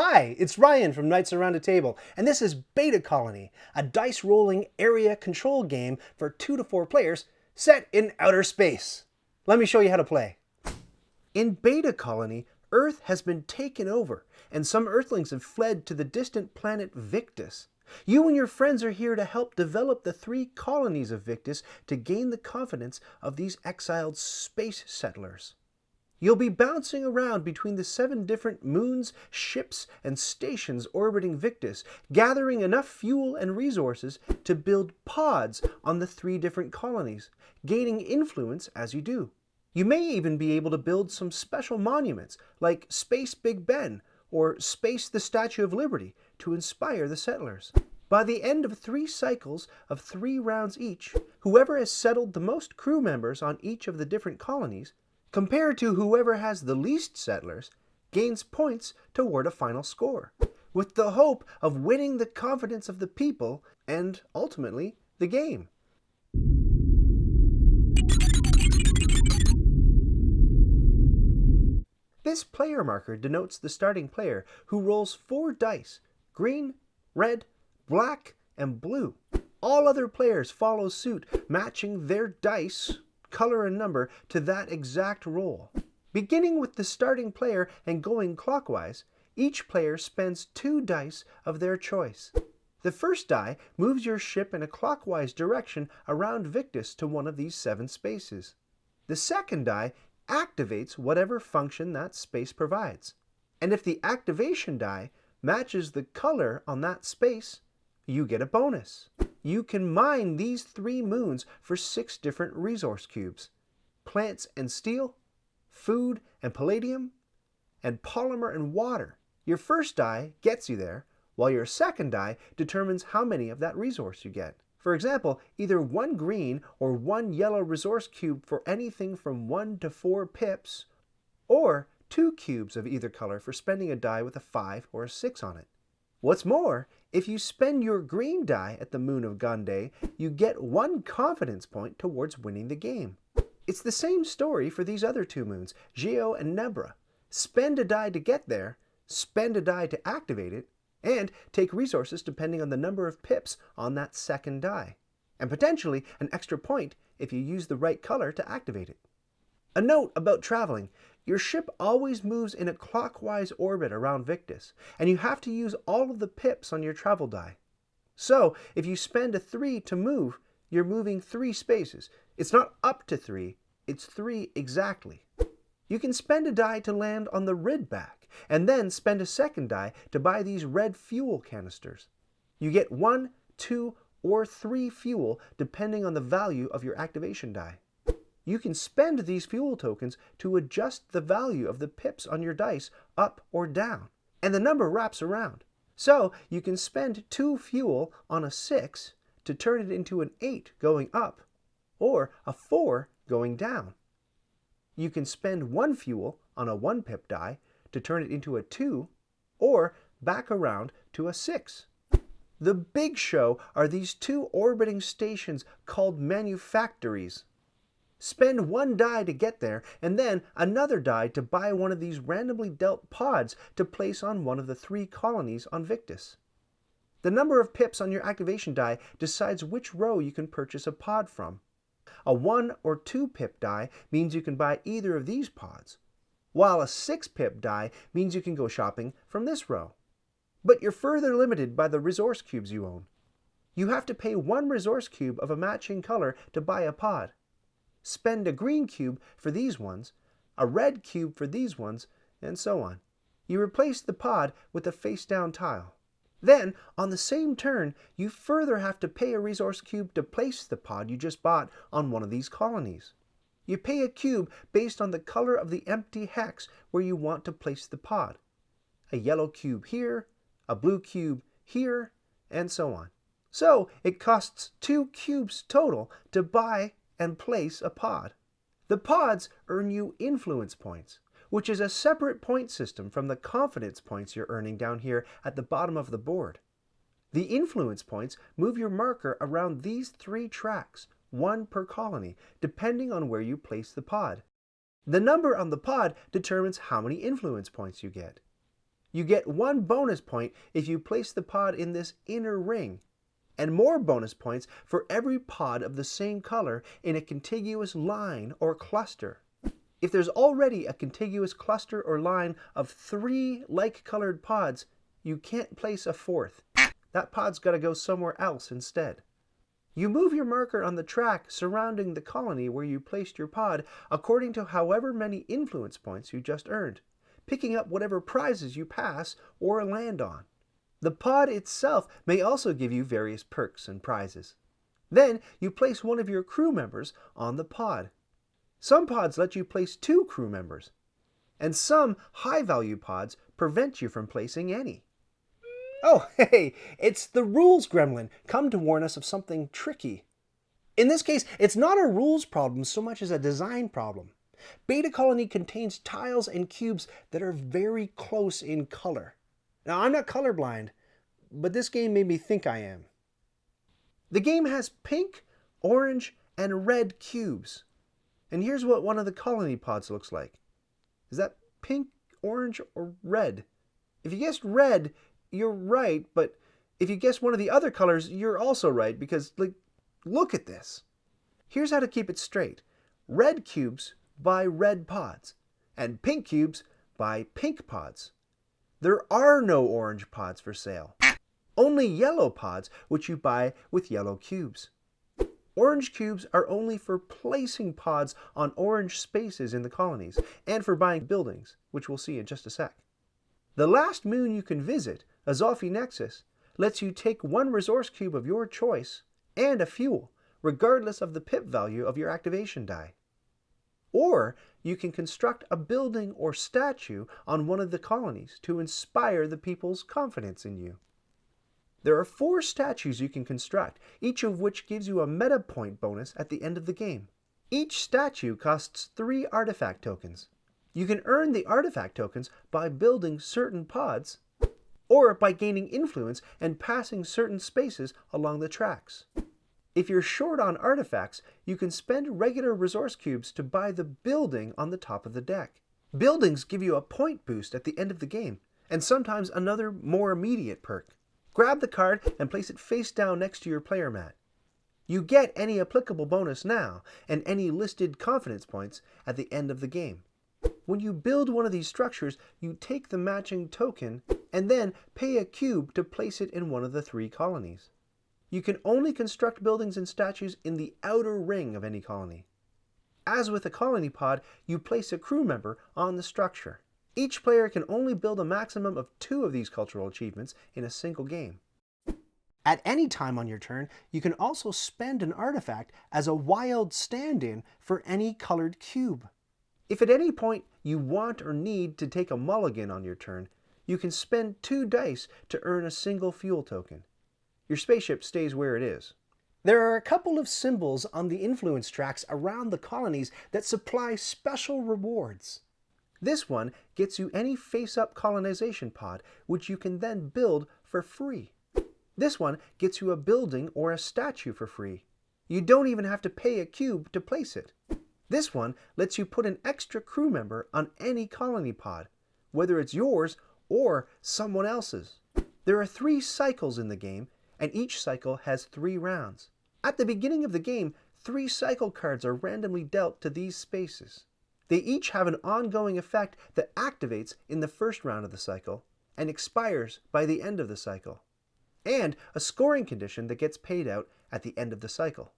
Hi, it's Ryan from Knights Around a Table, and this is Beta Colony, a dice-rolling area control game for 2 to 4 players set in outer space. Let me show you how to play. In Beta Colony, Earth has been taken over, and some Earthlings have fled to the distant planet Victus. You and your friends are here to help develop the 3 colonies of Victus to gain the confidence of these exiled space settlers. You'll be bouncing around between the 7 different moons, ships, and stations orbiting Victus, gathering enough fuel and resources to build pods on the 3 different colonies, gaining influence as you do. You may even be able to build some special monuments, like Space Big Ben or Space the Statue of Liberty, to inspire the settlers. By the end of 3 cycles of 3 rounds each, whoever has settled the most crew members on each of the different colonies, compared to whoever has the least settlers, gains points toward a final score, with the hope of winning the confidence of the people and, ultimately, the game. This player marker denotes the starting player, who rolls 4 dice, green, red, black, and blue. All other players follow suit, matching their dice color and number to that exact roll. Beginning with the starting player and going clockwise, each player spends 2 dice of their choice. The first die moves your ship in a clockwise direction around Victus to one of these 7 spaces. The second die activates whatever function that space provides. And if the activation die matches the color on that space, you get a bonus. You can mine these 3 moons for 6 different resource cubes: plants and steel, food and palladium, and polymer and water. Your first die gets you there, while your second die determines how many of that resource you get. For example, either 1 green or 1 yellow resource cube for anything from 1 to 4 pips, or 2 cubes of either color for spending a die with a 5 or a 6 on it. What's more, if you spend your green die at the Moon of Gande, you get 1 confidence point towards winning the game. It's the same story for these other 2 moons, Geo and Nebra. Spend a die to get there, spend a die to activate it, and take resources depending on the number of pips on that second die, and potentially an extra point if you use the right color to activate it. A note about traveling: your ship always moves in a clockwise orbit around Victus, and you have to use all of the pips on your travel die. So, if you spend a 3 to move, you're moving 3 spaces. It's not up to 3, it's 3 exactly. You can spend a die to land on the Ridback, and then spend a second die to buy these red fuel canisters. You get 1, 2, or 3 fuel depending on the value of your activation die. You can spend these fuel tokens to adjust the value of the pips on your dice up or down, and the number wraps around. So you can spend 2 fuel on a 6 to turn it into an 8 going up, or a 4 going down. You can spend 1 fuel on a 1 pip die to turn it into a 2, or back around to a 6. The big show are these 2 orbiting stations called manufactories. Spend 1 die to get there, and then another die to buy one of these randomly dealt pods to place on one of the 3 colonies on Victus. The number of pips on your activation die decides which row you can purchase a pod from. A 1 or 2 pip die means you can buy either of these pods, while a 6 pip die means you can go shopping from this row. But you're further limited by the resource cubes you own. You have to pay 1 resource cube of a matching color to buy a pod. Spend a green cube for these ones, a red cube for these ones, and so on. You replace the pod with a face-down tile. Then, on the same turn, you further have to pay a resource cube to place the pod you just bought on one of these colonies. You pay a cube based on the color of the empty hex where you want to place the pod. A yellow cube here, a blue cube here, and so on. So, it costs 2 cubes total to buy and place a pod. The pods earn you influence points, which is a separate point system from the confidence points you're earning down here at the bottom of the board. The influence points move your marker around these 3 tracks, 1 per colony, depending on where you place the pod. The number on the pod determines how many influence points you get. You get 1 bonus point if you place the pod in this inner ring, and more bonus points for every pod of the same color in a contiguous line or cluster. If there's already a contiguous cluster or line of 3 like-colored pods, you can't place a 4th. That pod's got to go somewhere else instead. You move your marker on the track surrounding the colony where you placed your pod according to however many influence points you just earned, picking up whatever prizes you pass or land on. The pod itself may also give you various perks and prizes. Then you place one of your crew members on the pod. Some pods let you place 2 crew members, and some high-value pods prevent you from placing any. Oh, hey, it's the rules gremlin, come to warn us of something tricky. In this case, it's not a rules problem so much as a design problem. Beta Colony contains tiles and cubes that are very close in color. Now, I'm not colorblind, but this game made me think I am. The game has pink, orange, and red cubes. And here's what one of the colony pods looks like. Is that pink, orange, or red? If you guessed red, you're right, but if you guess one of the other colors, you're also right, because, look at this. Here's how to keep it straight. Red cubes buy red pods, and pink cubes buy pink pods. There are no orange pods for sale. Only yellow pods, which you buy with yellow cubes. Orange cubes are only for placing pods on orange spaces in the colonies, and for buying buildings, which we'll see in just a sec. The last moon you can visit, Azophi Nexus, lets you take 1 resource cube of your choice and a fuel, regardless of the pip value of your activation die. Or you can construct a building or statue on one of the colonies to inspire the people's confidence in you. There are 4 statues you can construct, each of which gives you a meta point bonus at the end of the game. Each statue costs 3 artifact tokens. You can earn the artifact tokens by building certain pods, or by gaining influence and passing certain spaces along the tracks. If you're short on artifacts, you can spend regular resource cubes to buy the building on the top of the deck. Buildings give you a point boost at the end of the game, and sometimes another more immediate perk. Grab the card and place it face down next to your player mat. You get any applicable bonus now, and any listed confidence points at the end of the game. When you build one of these structures, you take the matching token and then pay a cube to place it in one of the 3 colonies. You can only construct buildings and statues in the outer ring of any colony. As with a colony pod, you place a crew member on the structure. Each player can only build a maximum of 2 of these cultural achievements in a single game. At any time on your turn, you can also spend an artifact as a wild stand-in for any colored cube. If at any point you want or need to take a mulligan on your turn, you can spend 2 dice to earn a single fuel token. Your spaceship stays where it is. There are a couple of symbols on the influence tracks around the colonies that supply special rewards. This one gets you any face-up colonization pod, which you can then build for free. This one gets you a building or a statue for free. You don't even have to pay a cube to place it. This one lets you put an extra crew member on any colony pod, whether it's yours or someone else's. There are 3 cycles in the game, and each cycle has 3 rounds. At the beginning of the game, 3 cycle cards are randomly dealt to these spaces. They each have an ongoing effect that activates in the first round of the cycle and expires by the end of the cycle, and a scoring condition that gets paid out at the end of the cycle.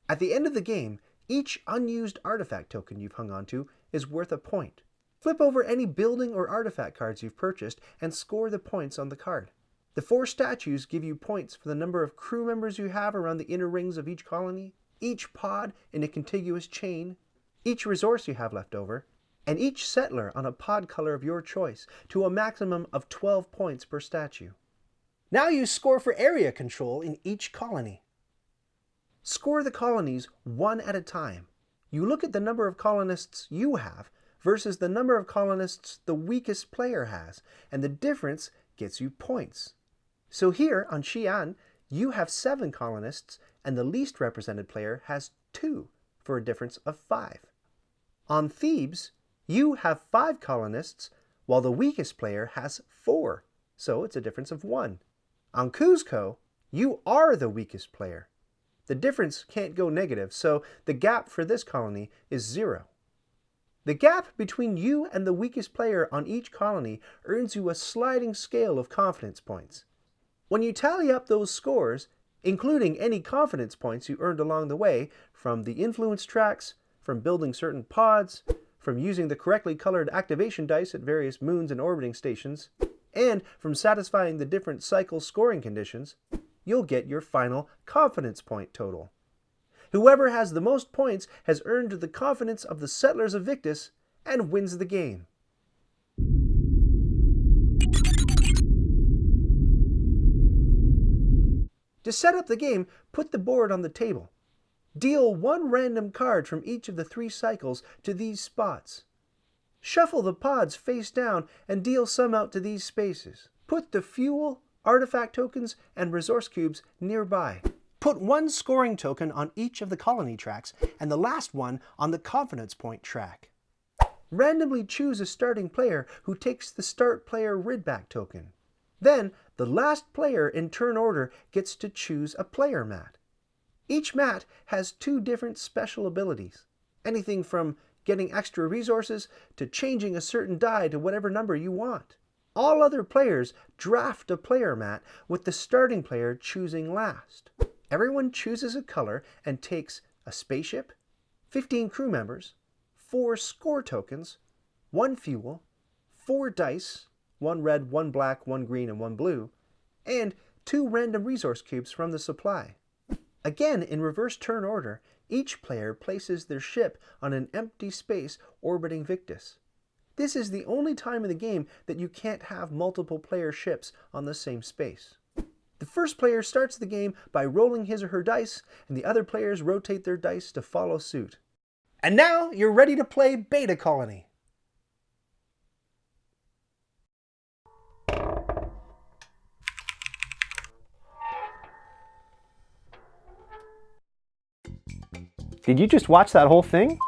At the end of the game, each unused artifact token you've hung onto is worth a point. Flip over any building or artifact cards you've purchased and score the points on the card. The 4 statues give you points for the number of crew members you have around the inner rings of each colony, each pod in a contiguous chain, each resource you have left over, and each settler on a pod color of your choice, to a maximum of 12 points per statue. Now you score for area control in each colony. Score the colonies one at a time. You look at the number of colonists you have versus the number of colonists the weakest player has, and the difference gets you points. So here on Xi'an, you have 7 colonists, and the least represented player has 2. for a difference of 5. On Thebes, you have 5 colonists, while the weakest player has 4, so it's a difference of 1. On Cuzco, you are the weakest player. The difference can't go negative, so the gap for this colony is 0. The gap between you and the weakest player on each colony earns you a sliding scale of confidence points. When you tally up those scores, including any confidence points you earned along the way from the influence tracks, from building certain pods, from using the correctly colored activation dice at various moons and orbiting stations, and from satisfying the different cycle scoring conditions, you'll get your final confidence point total. Whoever has the most points has earned the confidence of the settlers of Victus and wins the game. To set up the game, put the board on the table. Deal 1 random card from each of the 3 cycles to these spots. Shuffle the pods face down and deal some out to these spaces. Put the fuel, artifact tokens, and resource cubes nearby. Put 1 scoring token on each of the colony tracks and the last one on the confidence point track. Randomly choose a starting player who takes the start player ridback token. Then, the last player in turn order gets to choose a player mat. Each mat has 2 different special abilities, anything from getting extra resources to changing a certain die to whatever number you want. All other players draft a player mat with the starting player choosing last. Everyone chooses a color and takes a spaceship, 15 crew members, 4 score tokens, 1 fuel, 4 dice, 1 red, 1 black, 1 green, and 1 blue, and 2 random resource cubes from the supply. Again, in reverse turn order, each player places their ship on an empty space orbiting Victus. This is the only time in the game that you can't have multiple player ships on the same space. The first player starts the game by rolling his or her dice, and the other players rotate their dice to follow suit. And now you're ready to play Beta Colony. Did you just watch that whole thing?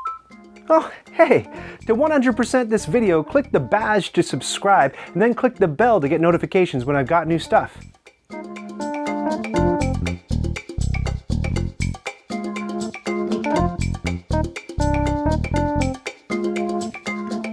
Oh, hey, to 100% this video, click the badge to subscribe and then click the bell to get notifications when I've got new stuff.